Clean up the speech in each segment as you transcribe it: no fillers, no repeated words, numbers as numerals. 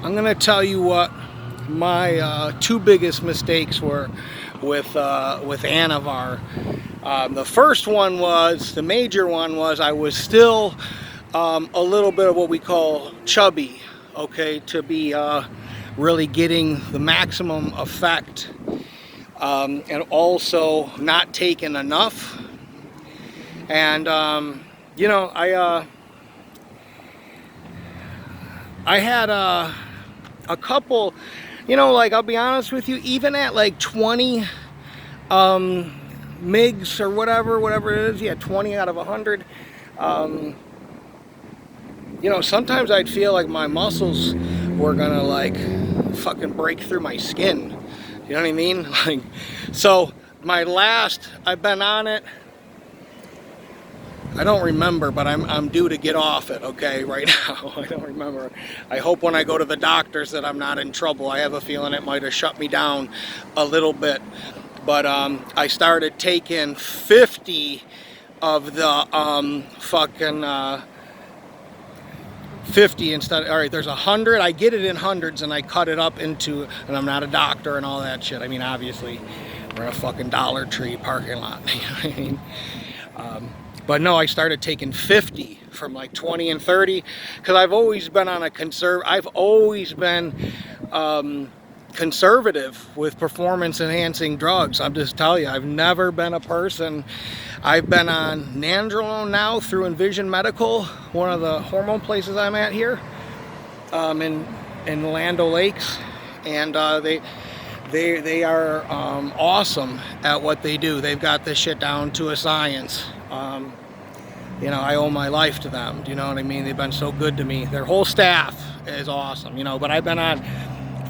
I'm gonna tell you what my two biggest mistakes were with anavar. The first one was, the major one was, I was still a little bit of what we call chubby, okay, to be really getting the maximum effect, and also not taking enough. And you know, I had a couple, you know, like, I'll be honest with you, even at like 20 MIGs or whatever it is, yeah, 20 out of 100, you know, sometimes I'd feel like my muscles were gonna like fucking break through my skin. You know what I mean? Like, so my last, I've been on it, I don't remember, but I'm due to get off it, okay, right now. I don't remember. I hope when I go to the doctors that I'm not in trouble. I have a feeling it might have shut me down a little bit. But I started taking 50 of the fucking 50 instead. All right, there's 100. I get it in hundreds and I cut it up into, and I'm not a doctor and all that shit. I mean, obviously, we're in a fucking Dollar Tree parking lot. You know what I mean? But no, I started taking 50 from like 20 and 30, because I've always been on a I've always been conservative with performance enhancing drugs. I'm just telling you, I've never been a person. I've been on nandrolone now through Envision Medical, one of the hormone places I'm at here, in Land O'Lakes, and they are awesome at what they do. They've got this shit down to a science. You know, I owe my life to them. Do you know what I mean? They've been so good to me. Their whole staff is awesome, you know. But I've been on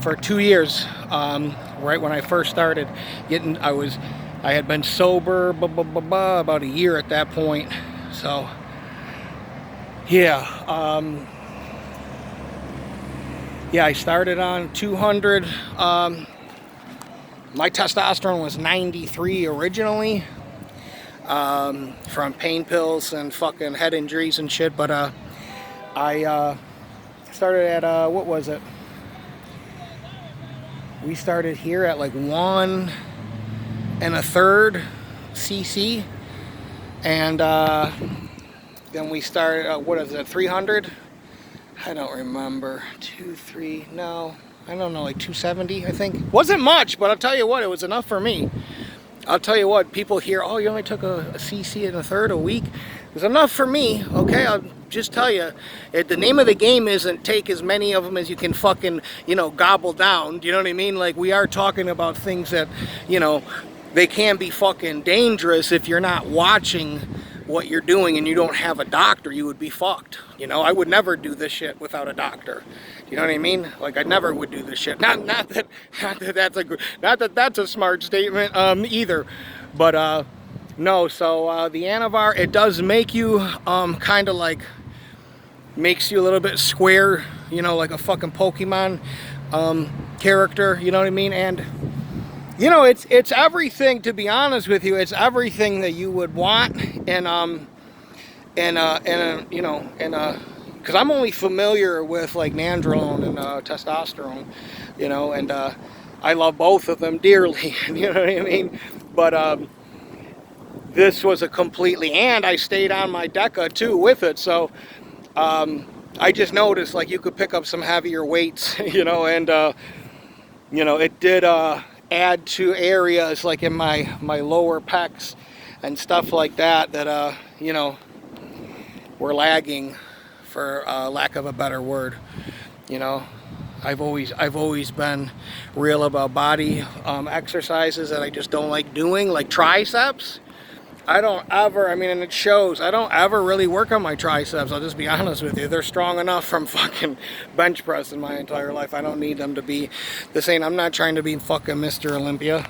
for 2 years. Right when I first started getting, I had been sober about a year at that point. So yeah, yeah, I started on 200. My testosterone was 93 originally, from pain pills and fucking head injuries and shit. But I started at what was it? We started here at like 1 1/3 cc, and then we started what is it, 300? I don't remember. 2-3, no, I don't know, like 270, I think. Wasn't much, but I'll tell you what, it was enough for me. I'll tell you what, people hear, oh, you only took a cc and a third a week. It was enough for me, okay? I'll just tell you, the name of the game isn't take as many of them as you can fucking, you know, gobble down. Do you know what I mean? Like, we are talking about things that, you know, they can be fucking dangerous if you're not watching what you're doing and you don't have a doctor. You would be fucked. You know, I would never do this shit without a doctor. You know what I mean? Like, I never would do this shit. Not that that's a smart statement either. But no. So the anavar, it does make you kind of like, makes you a little bit square. You know, like a fucking Pokemon character. You know what I mean? And you know, it's everything, to be honest with you. It's everything that you would want, and you know, because I'm only familiar with like nandrolone and testosterone, you know, and I love both of them dearly. You know what I mean? But this was a completely, and I stayed on my DECA too with it, so I just noticed, like, you could pick up some heavier weights, you know, and you know, it did add to areas like in my lower pecs and stuff like that you know, were lagging, for lack of a better word. You know, I've always been real about body exercises that I just don't like doing, like triceps. I don't ever, I mean, and it shows, I don't ever really work on my triceps. I'll just be honest with you. They're strong enough from fucking bench pressing my entire life. I don't need them to be the same. I'm not trying to be fucking Mr. Olympia.